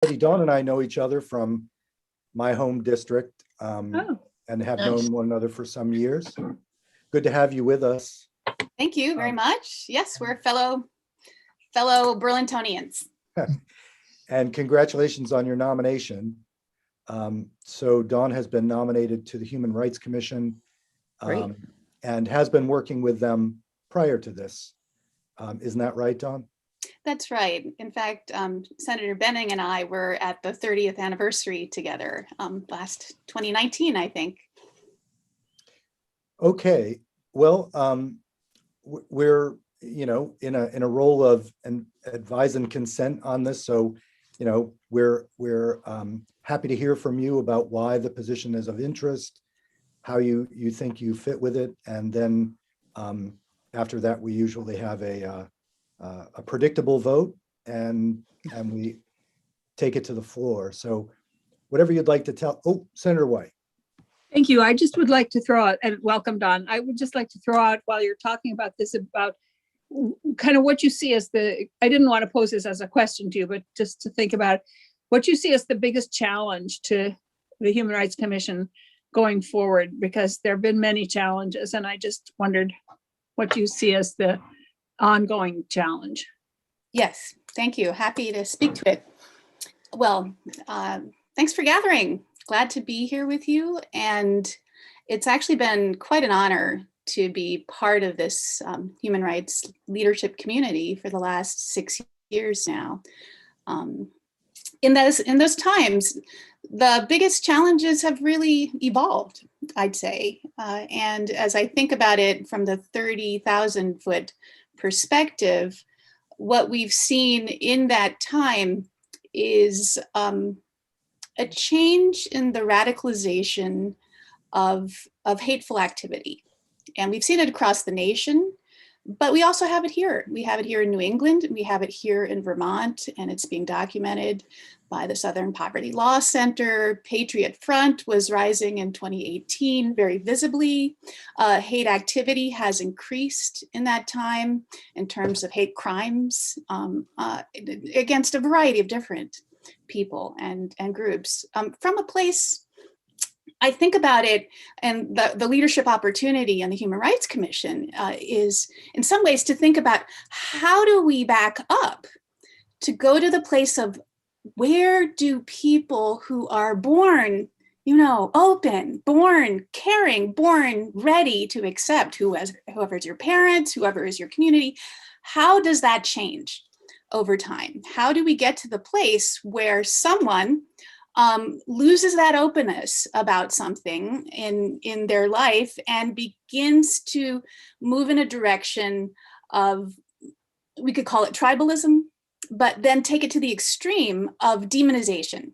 everybody. Dawn and I know each other from my home district and have known one another for some years. Good to have you with us. Thank you very much. Yes, we're fellow Burlingtonians. And congratulations on your nomination. So Dawn has been nominated to the Human Rights Commission and has been working with them prior to this. Isn't that right, Dawn? That's right. In fact, Senator Benning and I were at the 30th anniversary together last 2019, I think. Okay. Well, we're in a role of advise and consent on this, so we're happy to hear from you about why the position is of interest, how you think you fit with it, and then after that we usually have a predictable vote and we take it to the floor. So whatever you'd like to tell. Oh, Senator White. Thank you. I just would like to throw out, and welcome, Don. I would just like to throw out while you're talking about this, about kind of what you see as I didn't want to pose this as a question to you, but just to think about what you see as the biggest challenge to the Human Rights Commission going forward, because there have been many challenges, and I just wondered what you see as the ongoing challenge. Yes, thank you. Happy to speak to it. Well, thanks for gathering. Glad to be here with you. And it's actually been quite an honor to be part of this human rights leadership community for the last 6 years now. In those times, the biggest challenges have really evolved, I'd say. And as I think about it from the 30,000 foot perspective, what we've seen in that time is a change in the radicalization of hateful activity. And we've seen it across the nation, but we also have it here. We have it here in New England, we have it here in Vermont, and it's being documented by the Southern Poverty Law Center. Patriot Front was rising in 2018 very visibly. Hate activity has increased in that time in terms of hate crimes against a variety of different people and groups. From a place, I think about it, and the leadership opportunity in the Human Rights Commission is in some ways to think about how do we back up to go to the place of where do people who are born, open, born caring, born ready to accept whoever is your parents, whoever is your community, how does that change over time? How do we get to the place where someone loses that openness about something in their life and begins to move in a direction of, we could call it tribalism, but then take it to the extreme of demonization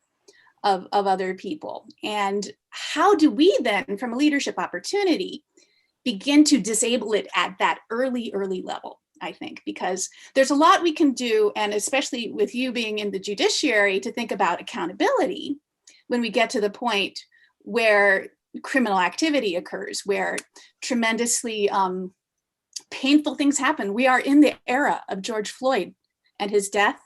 of other people? And how do we then, from a leadership opportunity, begin to disable it at that early level? I think, because there's a lot we can do, and especially with you being in the judiciary, to think about accountability when we get to the point where criminal activity occurs, where tremendously painful things happen. We are in the era of George Floyd and his death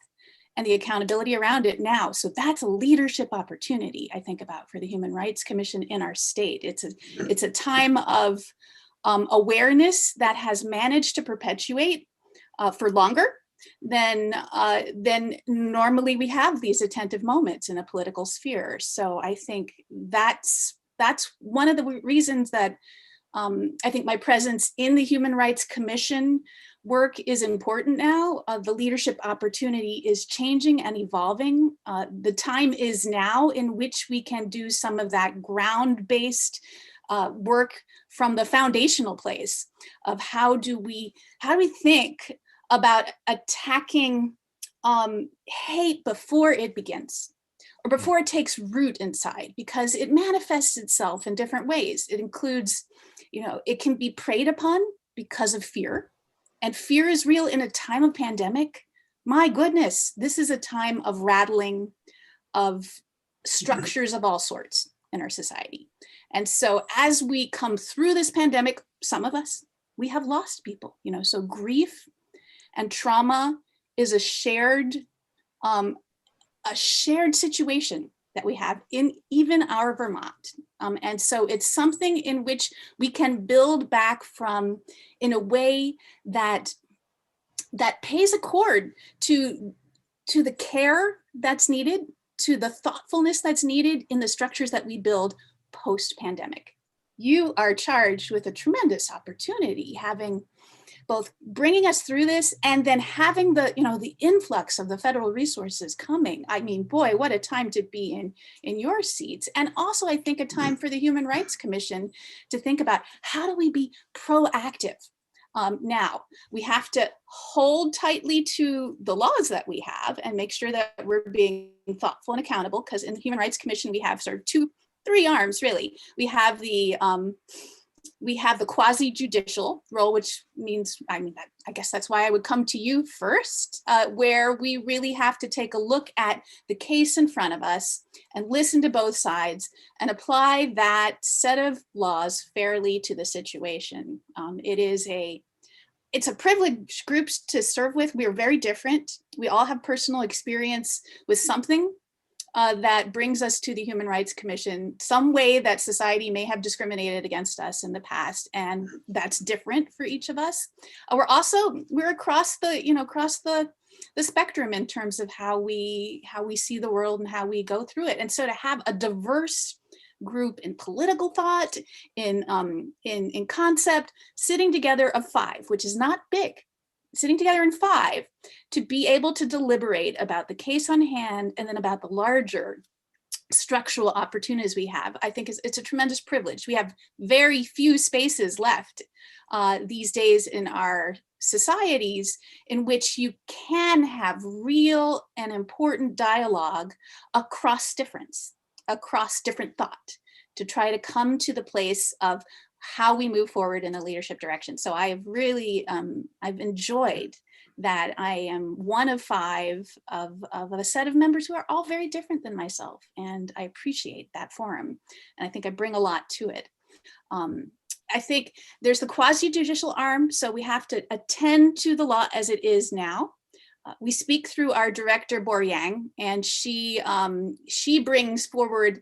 and the accountability around it now. So that's a leadership opportunity, I think, about for the Human Rights Commission in our state. It's a time of awareness that has managed to perpetuate for longer than normally we have these attentive moments in a political sphere. So I think that's one of the reasons that I think my presence in the Human Rights Commission work is important now. The leadership opportunity is changing and evolving. The time is now in which we can do some of that ground-based work from the foundational place of how do we think about attacking hate before it begins, or before it takes root inside, because it manifests itself in different ways. It includes, it can be preyed upon because of fear, and fear is real in a time of pandemic. My goodness, this is a time of rattling of structures of all sorts in our society. And so as we come through this pandemic, some of us, we have lost people, so grief and trauma is a shared a shared situation that we have in even our Vermont. And so it's something in which we can build back from in a way that pays accord to the care that's needed, to the thoughtfulness that's needed in the structures that we build post-pandemic. You are charged with a tremendous opportunity, having both bringing us through this and then having the, the influx of the federal resources coming. I mean, boy, what a time to be in your seats. And also, I think a time for the Human Rights Commission to think about how do we be proactive. Now, we have to hold tightly to the laws that we have and make sure that we're being thoughtful and accountable, because in the Human Rights Commission, we have sort of three arms, really. We have the quasi-judicial role, which means, I guess that's why I would come to you first, where we really have to take a look at the case in front of us and listen to both sides and apply that set of laws fairly to the situation. It's a privileged group to serve with. We are very different. We all have personal experience with something that brings us to the Human Rights Commission, some way that society may have discriminated against us in the past, and that's different for each of us. We're across the spectrum in terms of how we see the world and how we go through it. And so to have a diverse group in political thought, in concept, sitting together of five, which is not big, sitting together in five to be able to deliberate about the case on hand and then about the larger structural opportunities we have, I think it's a tremendous privilege. We have very few spaces left these days in our societies in which you can have real and important dialogue across difference, across different thought, to try to come to the place of how we move forward in a leadership direction. So I have really, I've enjoyed that I am one of five of a set of members who are all very different than myself. And I appreciate that forum. And I think I bring a lot to it. I think there's the quasi-judicial arm. So we have to attend to the law as it is now. We speak through our director, Bor Yang, and she brings forward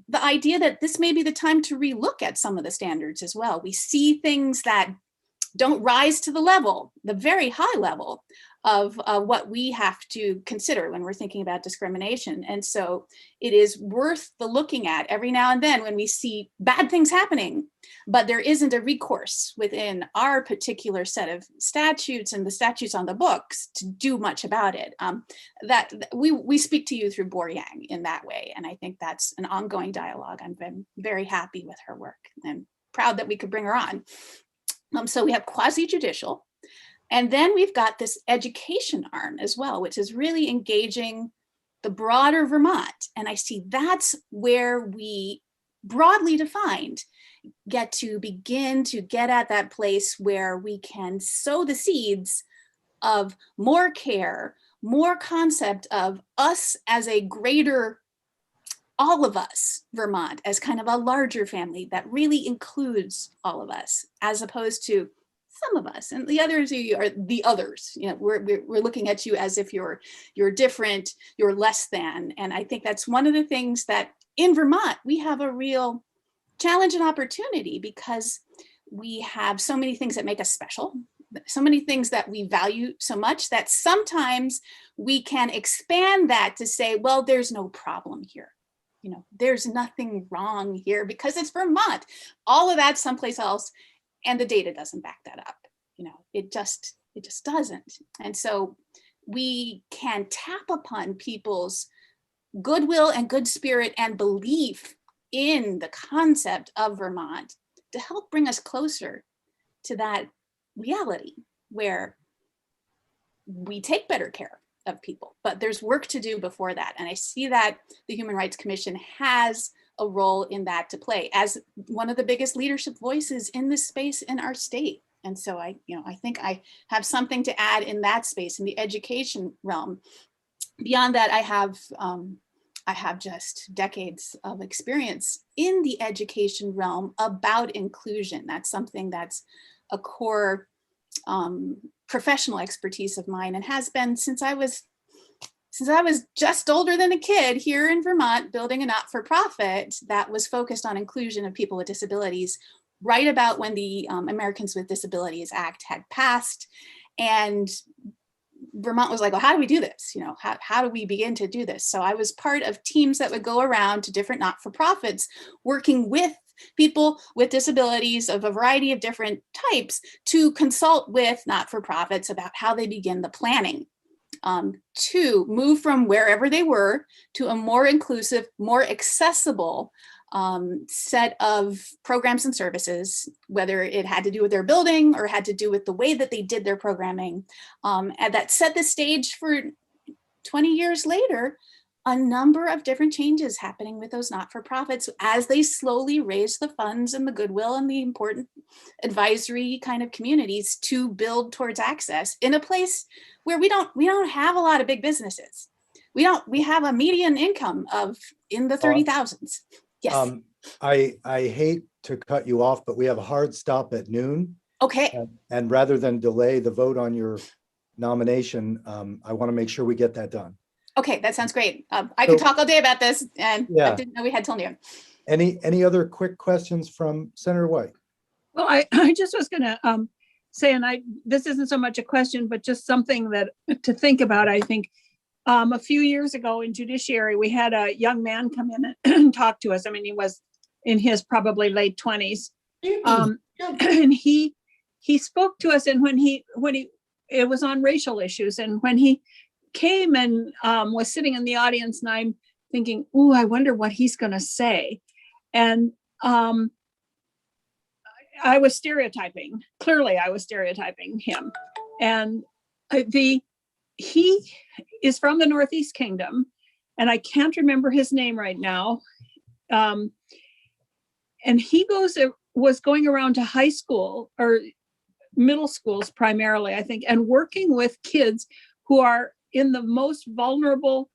the idea that this may be the time to relook at some of the standards as well. We see things that don't rise to the level, the very high level of what we have to consider when we're thinking about discrimination. And so it is worth the looking at every now and then when we see bad things happening, but there isn't a recourse within our particular set of statutes and the statutes on the books to do much about it. That we speak to you through Bor Yang in that way. And I think that's an ongoing dialogue. I'm very happy with her work and proud that we could bring her on. So we have quasi-judicial, and then we've got this education arm as well, which is really engaging the broader Vermont. And I see that's where we, broadly defined, get to begin to get at that place where we can sow the seeds of more care, more concept of us as a greater, all of us, Vermont, as kind of a larger family that really includes all of us, as opposed to some of us, and the others are the others. You know, we're looking at you as if you're different, you're less than. And I think that's one of the things that in Vermont we have a real challenge and opportunity, because we have so many things that make us special, so many things that we value so much that sometimes we can expand that to say, well, there's no problem here. You know, there's nothing wrong here because it's Vermont. All of that someplace else, and the data doesn't back that up. You know, it just doesn't. And so we can tap upon people's goodwill and good spirit and belief in the concept of Vermont to help bring us closer to that reality where we take better care of people, but there's work to do before that. And I see that the Human Rights Commission has a role in that to play as one of the biggest leadership voices in this space in our state. And so I think I have something to add in that space, in the education realm. Beyond that, I have just decades of experience in the education realm about inclusion. That's something that's a core professional expertise of mine and has been since I was since I was just older than a kid here in Vermont, building a not-for-profit that was focused on inclusion of people with disabilities, right about when the Americans with Disabilities Act had passed. And Vermont was like, well, how do we do this? You know, how do we begin to do this? So I was part of teams that would go around to different not-for-profits working with people with disabilities of a variety of different types to consult with not-for-profits about how they begin the planning to move from wherever they were to a more inclusive, more accessible set of programs and services, whether it had to do with their building or had to do with the way that they did their programming. And that set the stage for 20 years later, a number of different changes happening with those not-for-profits as they slowly raise the funds and the goodwill and the important advisory kind of communities to build towards access in a place where we don't have a lot of big businesses. We have a median income of in the 30,000s. Yes. I hate to cut you off, but we have a hard stop at noon. Okay. And rather than delay the vote on your nomination, I want to make sure we get that done. Okay, that sounds great. I could talk all day about this, and yeah. I didn't know we had till noon. Any other quick questions from Senator White? Well, I just was going to say, and this isn't so much a question, but just something that to think about. I think a few years ago in Judiciary, we had a young man come in and talk to us. I mean, he was in his probably late 20s, and he spoke to us. And when it was on racial issues, and when he came and was sitting in the audience, and I'm thinking, "Ooh, I wonder what he's going to say," and I was stereotyping. Clearly, I was stereotyping him, and he is from the Northeast Kingdom, and I can't remember his name right now. And he was going around to high school or middle schools primarily, I think, and working with kids who are in the most vulnerable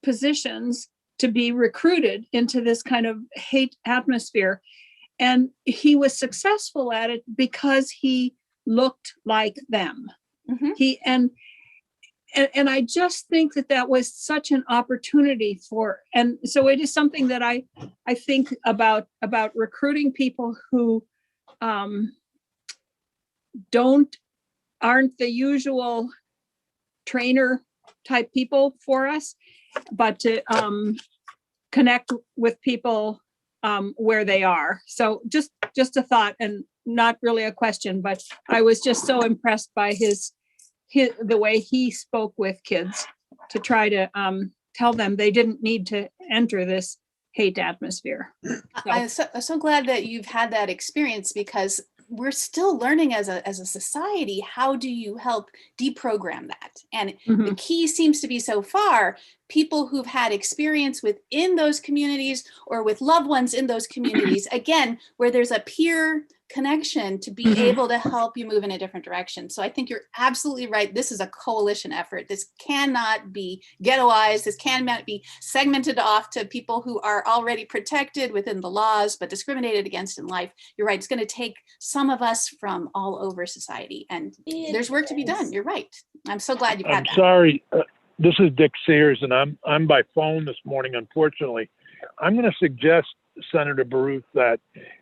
positions to be recruited into this kind of hate atmosphere. And he was successful at it because he looked like them. Mm-hmm. And I just think that was such an opportunity and so it is something that I think about recruiting people who aren't the usual trainer type people for us, but to connect with people where they are. So just a thought, and not really a question, but I was just so impressed by the way he spoke with kids to try to tell them they didn't need to enter this hate atmosphere. I'm so glad that you've had that experience, because we're still learning as a society, how do you help deprogram that? And the key seems to be so far, people who've had experience within those communities or with loved ones in those communities, again, where there's a peer connection to be able to help you move in a different direction. So I think you're absolutely right. This is a coalition effort. This cannot be ghettoized. This cannot be segmented off to people who are already protected within the laws, but discriminated against in life. You're right. It's going to take some of us from all over society, and there's work to be done. You're right. I'm so glad you've had that. I'm sorry. This is Dick Sears, and I'm by phone this morning, unfortunately. I'm going to suggest, Senator Baruth, that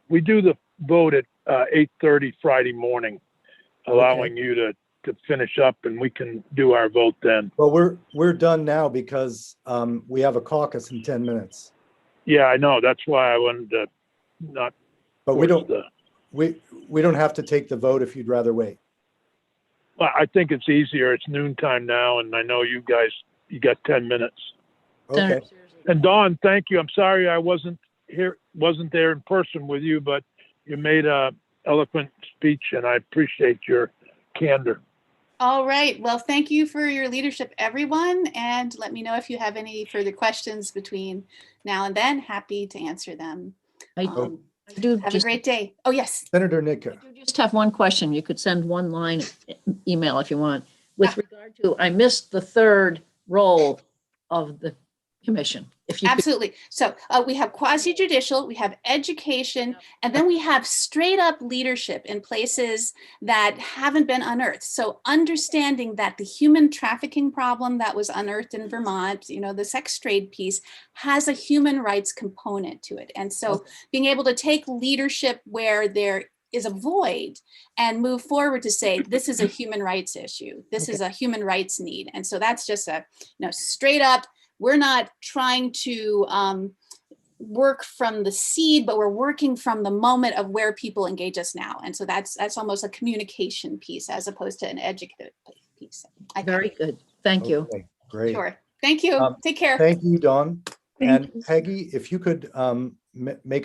we do the vote at 8:30 Friday morning, allowing you to finish up, and we can do our vote then. Well, we're done now because we have a caucus in 10 minutes. Yeah, I know. That's why I wanted to not. But we don't have to take the vote if you'd rather wait. Well, I think it's easier. It's noontime now, and I know you got 10 minutes. Okay. And Dawn, thank you. I'm sorry I wasn't there in person with you, but you made a eloquent speech, and I appreciate your candor. All right. Well, thank you for your leadership, everyone. And let me know if you have any further questions between now and then. Happy to answer them. I do have a great day. Oh, yes. Senator Nika. I do just have one question. You could send one line email if you want. With regard to, I missed the third role of the commission. If you could, Absolutely. So we have quasi-judicial, we have education, and then we have straight up leadership in places that haven't been unearthed. So understanding that the human trafficking problem that was unearthed in Vermont, the sex trade piece, has a human rights component to it. And so being able to take leadership where there is a void and move forward to say, this is a human rights issue. This is a human rights need. And so that's just a, straight up, we're not trying to work from the seed, but we're working from the moment of where people engage us now. And so that's almost a communication piece as opposed to an educative piece. I think. very good. Thank you. Okay, great. Sure. Thank you. Take care. Thank you, Dawn. Thank And Peggy, if you could make